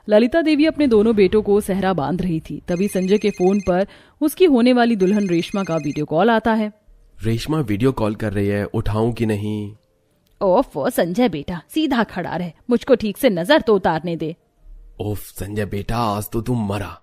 ललिता देवी अपने दोनों बेटों को सहरा बांध रही थी। तभी संजय के फोन पर उसकी होने वाली दुल्हन रेशमा का वीडियो कॉल आता है। रेशमा वीडियो कॉल कर रही है, उठाऊं कि नहीं? ओफ संजय बेटा, सीधा खड़ा रहे, मुझको ठीक से नजर तो उतारने दे। ओफ संजय बेटा, आज तो तुम मरा।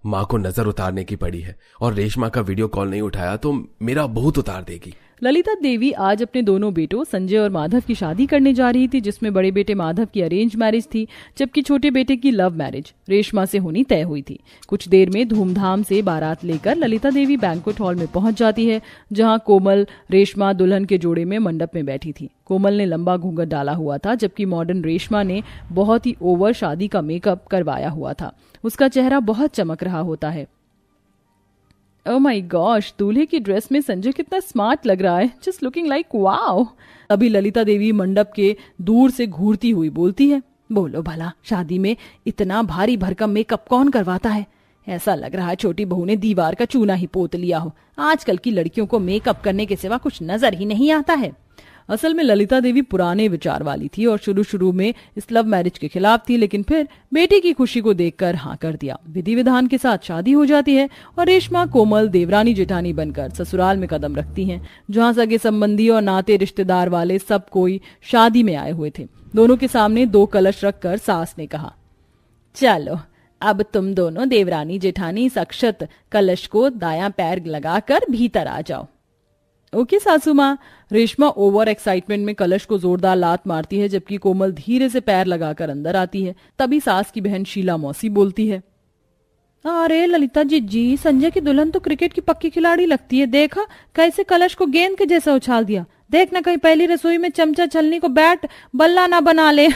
माँ को नजर उतारने की पड़ी है और रेशमा का वीडियो कॉल नहीं उठाया तो मेरा बहुत उतार देगी। ललिता देवी आज अपने दोनों बेटों संजय और माधव की शादी करने जा रही थी, जिसमें बड़े बेटे माधव की अरेंज मैरिज थी जबकि छोटे बेटे की लव मैरिज रेशमा से होनी तय हुई थी। कुछ देर में धूमधाम से बारात लेकर ललिता देवी बैंक्वेट हॉल में पहुंच जाती है, जहां कोमल रेशमा दुल्हन के जोड़े में मंडप में बैठी थी। कोमल ने लंबा घूंघट डाला हुआ था जबकि मॉडर्न रेशमा ने बहुत ही ओवर शादी का मेकअप करवाया हुआ था। उसका चेहरा बहुत चमक रहा होता है। ओह माय गॉश, दूल्हे की ड्रेस में संजय कितना स्मार्ट लग रहा है, जस्ट लुकिंग लाइक वाओ। अभी ललिता देवी मंडप के दूर से घूरती हुई बोलती है, बोलो भला, शादी में इतना भारी भरकम मेकअप कौन करवाता है? ऐसा लग रहा है छोटी बहू ने दीवार का चूना ही पोत लिया हो। आजकल की लड़कियों को मेकअप करने के सिवा कुछ नजर ही नहीं आता है। असल में ललिता देवी पुराने विचार वाली थी और शुरू में इस लव मैरिज के खिलाफ थी, लेकिन फिर बेटी की खुशी को देखकर हाँ कर दिया। विधि विधान के साथ शादी हो जाती है और रेशमा कोमल देवरानी जेठानी बनकर ससुराल में कदम रखती हैं, जहाँ सगे संबंधी और नाते रिश्तेदार वाले सब कोई शादी में आए हुए थे। दोनों के सामने 2 कलश रखकर सास ने कहा, चलो अब तुम दोनों देवरानी जेठानी इस अक्षत कलश को दायां पैर लगाकर भीतर आ जाओ। ओके सासू माँ। रेशमा ओवर एक्साइटमेंट में कलश को जोरदार लात मारती है जबकि कोमल धीरे से पैर लगाकर अंदर आती है। तभी सास की बहन शीला मौसी बोलती है, अरे ललिता जी, संजय की दुल्हन तो क्रिकेट की पक्की खिलाड़ी लगती है, देखा कैसे कलश को गेंद के जैसा उछाल दिया। देखना कहीं पहली रसोई में चमचा छलनी को बैट बल्ला ना बना ले।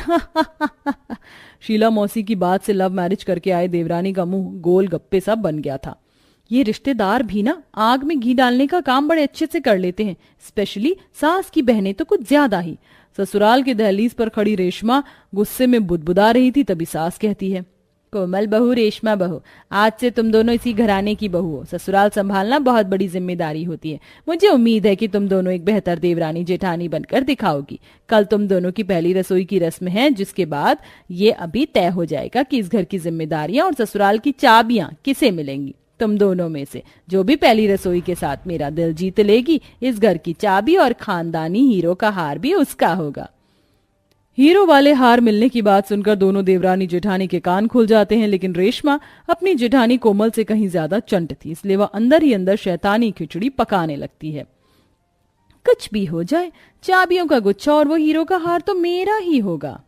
शीला मौसी की बात से लव मैरिज करके आए देवरानी का मुंह गोल गप्पे सा बन गया था। ये रिश्तेदार भी ना आग में घी डालने का काम बड़े अच्छे से कर लेते हैं, स्पेशली सास की बहनें तो कुछ ज्यादा ही। ससुराल की दहलीज पर खड़ी रेशमा गुस्से में बुदबुदा रही थी, तभी सास कहती है, कोमल बहू, रेशमा बहू, आज से तुम दोनों इसी घराने की बहू हो। ससुराल संभालना बहुत बड़ी जिम्मेदारी होती है। मुझे उम्मीद है कि तुम दोनों एक बेहतर देवरानी जेठानी बनकर दिखाओगी। कल तुम दोनों की पहली रसोई की रस्म है, जिसके बाद ये अभी तय हो जाएगा कि इस घर की जिम्मेदारियां और ससुराल की चाबियां किसे मिलेंगी। तुम दोनों में से जो भी पहली रसोई के साथ मेरा दिल जीत लेगी, इस घर की चाबी और खानदानी हीरो का हार भी उसका होगा। हीरो वाले हार मिलने की बात सुनकर दोनों देवरानी जेठानी के कान खुल जाते हैं, लेकिन रेशमा अपनी जेठानी कोमल से कहीं ज्यादा चंट थी, इसलिए वह अंदर ही अंदर शैतानी खिचड़ी पकाने लगती है। कुछ भी हो जाए, चाबियों का गुच्छा और वो हीरो का हार तो मेरा ही होगा।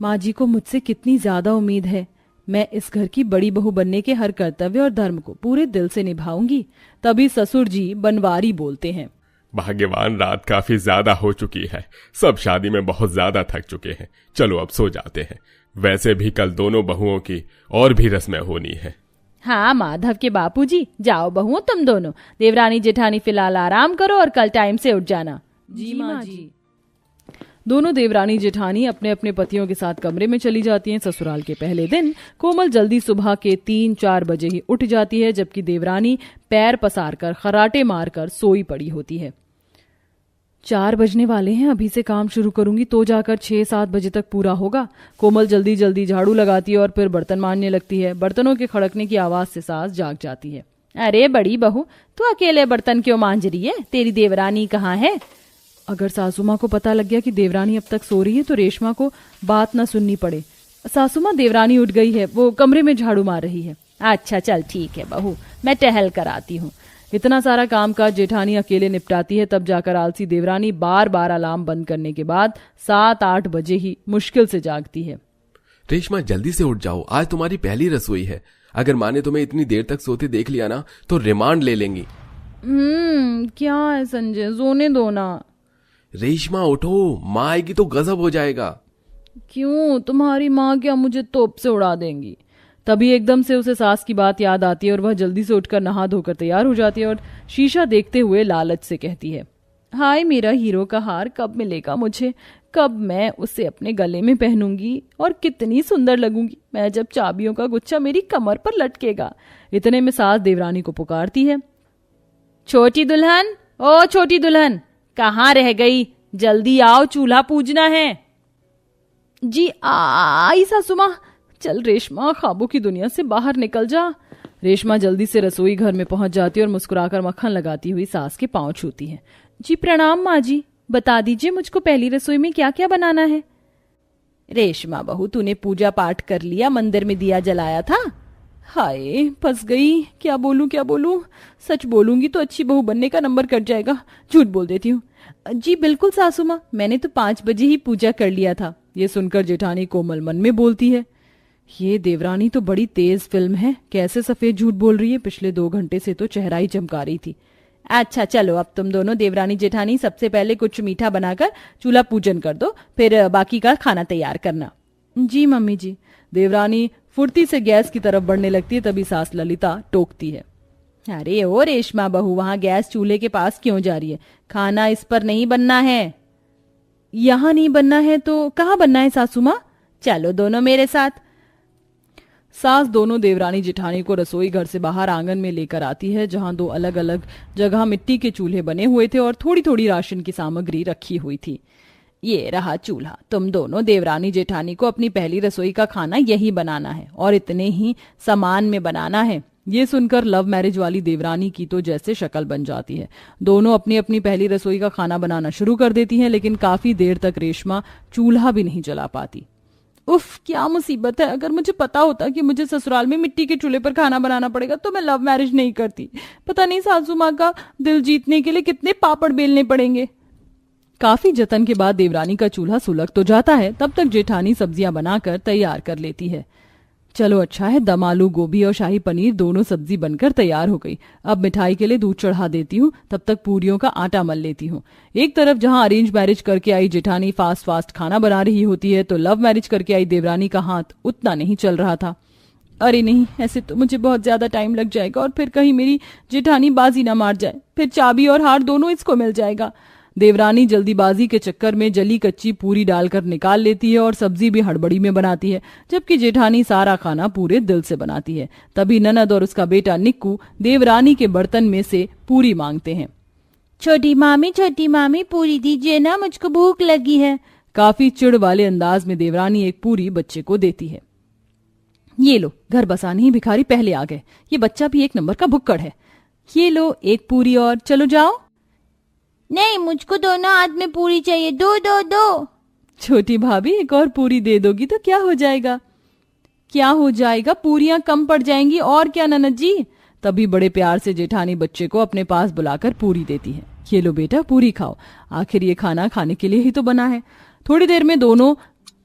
माँ जी को मुझसे कितनी ज्यादा उम्मीद है। मैं इस घर की बड़ी बहू बनने के हर कर्तव्य और धर्म को पूरे दिल से निभाऊंगी। तभी ससुर जी बनवारी बोलते हैं, भाग्यवान, रात काफी ज्यादा हो चुकी है। सब शादी में बहुत ज्यादा थक चुके हैं। चलो अब सो जाते हैं। वैसे भी कल दोनों बहुओं की और भी रस्में होनी है। हाँ माधव के बापूजी, जाओ बहुओं तुम दोनों। देवरानी जेठानी फिलहाल आराम करो और कल टाइम से उठ जाना। जी माँ जी। दोनों देवरानी जेठानी अपने अपने पतियों के साथ कमरे में चली जाती हैं। ससुराल के पहले दिन कोमल जल्दी सुबह के 3-4 बजे ही उठ जाती है, जबकि देवरानी पैर पसार कर खराटे मारकर सोई पड़ी होती है। 4 बजने वाले हैं, अभी से काम शुरू करूंगी तो जाकर 6-7 बजे तक पूरा होगा। कोमल जल्दी जल्दी झाड़ू लगाती है और फिर बर्तन मांजने लगती है। बर्तनों के खड़कने की आवाज से सास जाग जाती है। अरे बड़ी बहू, तू अकेले बर्तन क्यों मांज रही है? तेरी देवरानी कहाँ है? अगर सासू माँ को पता लग गया कि देवरानी अब तक सो रही है तो रेशमा को बात न सुननी पड़े। सासू माँ, देवरानी उठ गई है, वो कमरे में झाड़ू मार रही है। अच्छा चल ठीक है बहू, मैं टहल कर आती हूँ। इतना सारा काम काज जेठानी अकेले निपटाती है, तब जाकर आलसी देवरानी बार बार अलार्म बंद करने के बाद 7-8 बजे ही मुश्किल से जागती है। रेशमा जल्दी से उठ जाओ, आज तुम्हारी पहली रसोई है। अगर माँ ने तुम्हें इतनी देर तक सोते देख लिया ना तो रिमांड ले लेंगी। क्या है संजय, सोने दो ना। रेशमा उठो, माँ आएगी तो गजब हो जाएगा। क्यों, तुम्हारी माँ क्या मुझे तोप से उड़ा देंगी? तभी एकदम से उसे सास की बात याद आती है और वह जल्दी से उठकर नहा धोकर तैयार हो जाती है और शीशा देखते हुए लालच से कहती है, हाय मेरा हीरो का हार कब मिलेगा मुझे? कब मैं उसे अपने गले में पहनूंगी और कितनी सुंदर लगूंगी मैं जब चाबियों का गुच्छा मेरी कमर पर लटकेगा। इतने में सास देवरानी को पुकारती है, छोटी दुल्हन, ओ छोटी दुल्हन, कहाँ रह गई? जल्दी आओ, चूल्हा पूजना है। जी आई सासू माँ। चल रेशमा, ख्वाबों की दुनिया से बाहर निकल जा। रेशमा जल्दी से रसोई घर में पहुंच जाती है और मुस्कुराकर मक्खन लगाती हुई सास के पांव छूती है। जी प्रणाम माँ जी, बता दीजिए मुझको पहली रसोई में क्या क्या बनाना है। रेशमा बहू, तूने पूजा पाठ कर लिया, मंदिर में दिया जलाया था? हाय फंस गई, क्या बोलूं, सच बोलूंगी तो अच्छी बहू बनने का नंबर कट जाएगा, झूठ बोल देती हूँ। जी बिल्कुल सासू माँ, मैंने तो 5 बजे ही पूजा कर लिया था। ये सुनकर जेठानी कोमल मन में बोलती है, ये देवरानी तो बड़ी तेज फिल्म है, कैसे सफेद झूठ बोल रही है, पिछले 2 घंटे से तो चेहरा ही चमका रही थी। अच्छा चलो, अब तुम दोनों देवरानी जेठानी सबसे पहले कुछ मीठा बनाकर चूल्हा पूजन कर दो, फिर बाकी का खाना तैयार करना। जी मम्मी जी। देवरानी फुर्ती से गैस की तरफ बढ़ने लगती है, तभी सास ललिता टोकती है, अरे ओ रेशमा बहू, वहां गैस चूल्हे के पास क्यों जा रही है? खाना इस पर नहीं बनना है। यहाँ नहीं बनना है तो कहाँ बनना है सासू माँ? चलो दोनों मेरे साथ। सास दोनों देवरानी जेठानी को रसोई घर से बाहर आंगन में लेकर आती है, जहां 2 अलग अलग जगह मिट्टी के चूल्हे बने हुए थे और थोड़ी थोड़ी राशन की सामग्री रखी हुई थी। ये रहा चूल्हा, तुम दोनों देवरानी जेठानी को अपनी पहली रसोई का खाना यही बनाना है और इतने ही सामान में बनाना है। ये सुनकर लव मैरिज वाली देवरानी की तो जैसे शक्ल बन जाती है। दोनों अपनी अपनी पहली रसोई का खाना बनाना शुरू कर देती हैं, लेकिन काफी देर तक रेशमा चूल्हा भी नहीं जला पाती। उफ, क्या मुसीबत है, अगर मुझे पता होता कि मुझे ससुराल में मिट्टी के चूल्हे पर खाना बनाना पड़ेगा तो मैं लव मैरिज नहीं करती। पता नहीं सासू माँ का दिल जीतने के लिए कितने पापड़ बेलने पड़ेंगे। काफी जतन के बाद देवरानी का चूल्हा सुलग तो जाता है, तब तक जेठानी सब्जियां बनाकर तैयार कर लेती है। चलो अच्छा है, दम आलू गोभी और शाही पनीर दोनों सब्जी बनकर तैयार हो गई। अब मिठाई के लिए दूध चढ़ा देती हूँ, तब तक पूरियों का आटा मल लेती हूँ। एक तरफ जहाँ अरेंज मैरिज करके आई जेठानी फास्ट खाना बना रही होती है, तो लव मैरिज करके आई देवरानी का हाथ उतना नहीं चल रहा था। अरे नहीं, ऐसे तो मुझे बहुत ज्यादा टाइम लग जाएगा और फिर कहीं मेरी जेठानी बाजी ना मार जाए, फिर चाबी और हार दोनों इसको मिल जाएगा। देवरानी जल्दीबाजी के चक्कर में जली कच्ची पूरी डालकर निकाल लेती है और सब्जी भी हड़बड़ी में बनाती है, जबकि जेठानी सारा खाना पूरे दिल से बनाती है। तभी ननद और उसका बेटा निक्कू देवरानी के बर्तन में से पूरी मांगते हैं। छोटी मामी पूरी दीजिए ना, मुझको भूख लगी है। काफी चिढ़ वाले अंदाज में देवरानी एक पूरी बच्चे को देती है। ये लो, घर बसाने ही भिखारी पहले आ गए, ये बच्चा भी 1 नंबर का भुक्कड़ है। ये लो एक पूरी और, चलो जाओ। नहीं, मुझको दोनों हाथ में पूरी चाहिए, दो। छोटी भाभी, एक और पूरी दे दोगी तो क्या हो जाएगा? क्या हो जाएगा, पूरियां कम पड़ जाएंगी और क्या ननद जी। तभी बड़े प्यार से जेठानी बच्चे को अपने पास बुलाकर पूरी देती है। ये लो बेटा, पूरी खाओ, आखिर ये खाना खाने के लिए ही तो बना है। थोड़ी देर में दोनों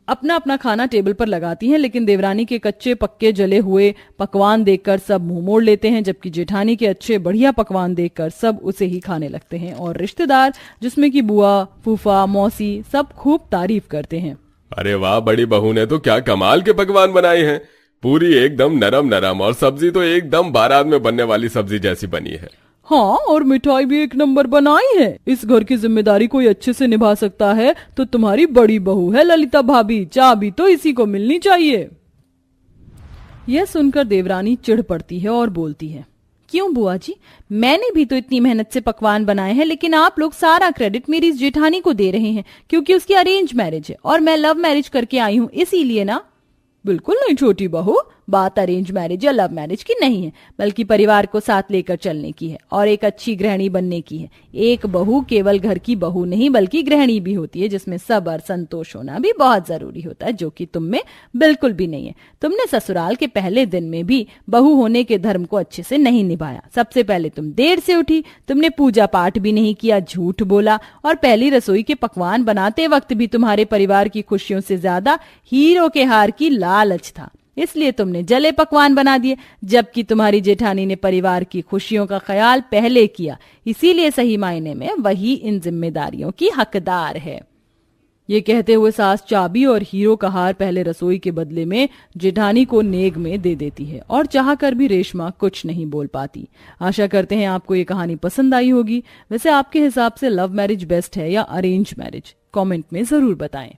अपना अपना खाना टेबल पर लगाती हैं, लेकिन देवरानी के कच्चे पक्के जले हुए पकवान देखकर सब मुंह मोड़ लेते हैं, जबकि जेठानी के अच्छे बढ़िया पकवान देखकर सब उसे ही खाने लगते हैं और रिश्तेदार, जिसमें कि बुआ, फूफा, मौसी, सब खूब तारीफ करते हैं। अरे वाह, बड़ी बहू ने तो क्या कमाल के पकवान बनाए हैं। पूरी एकदम नरम नरम और सब्जी तो एकदम बारात में बनने वाली सब्जी जैसी बनी है। हाँ, और मिठाई भी 1 नंबर बनाई है। इस घर की जिम्मेदारी कोई अच्छे से निभा सकता है तो तुम्हारी बड़ी बहू है ललिता भाभी, चाबी तो इसी को मिलनी चाहिए। यह सुनकर देवरानी चिढ़ पड़ती है और बोलती है, क्यों बुआ जी, मैंने भी तो इतनी मेहनत से पकवान बनाए हैं, लेकिन आप लोग सारा क्रेडिट मेरी जेठानी को दे रहे हैं, क्योंकि उसकी अरेंज मैरिज है और मैं लव मैरिज करके आई हूँ, इसीलिए ना। बिल्कुल नहीं छोटी बहू, बात अरेंज मैरिज या लव मैरिज की नहीं है, बल्कि परिवार को साथ लेकर चलने की है और एक अच्छी गृहिणी बनने की है। एक बहू केवल घर की बहू नहीं बल्कि गृहिणी भी होती है, जिसमें सब्र संतोष होना भी बहुत जरूरी होता है, जो कि तुम में बिल्कुल भी नहीं है। तुमने ससुराल के पहले दिन में भी बहू होने के धर्म को अच्छे से नहीं निभाया। सबसे पहले तुम देर से उठी, तुमने पूजा पाठ भी नहीं किया, झूठ बोला और पहली रसोई के पकवान बनाते वक्त भी तुम्हारे परिवार की खुशियों से ज्यादा हीरो के हार की लालच था, इसलिए तुमने जले पकवान बना दिए, जबकि तुम्हारी जेठानी ने परिवार की खुशियों का ख्याल पहले किया। इसीलिए सही मायने में वही इन जिम्मेदारियों की हकदार है। ये कहते हुए सास चाबी और हीरो का हार पहले रसोई के बदले में जेठानी को नेग में दे देती है और चाहकर भी रेशमा कुछ नहीं बोल पाती। आशा करते हैं आपको ये कहानी पसंद आई होगी। वैसे आपके हिसाब से लव मैरिज बेस्ट है या अरेंज मैरिज? कमेंट में जरूर बताएं।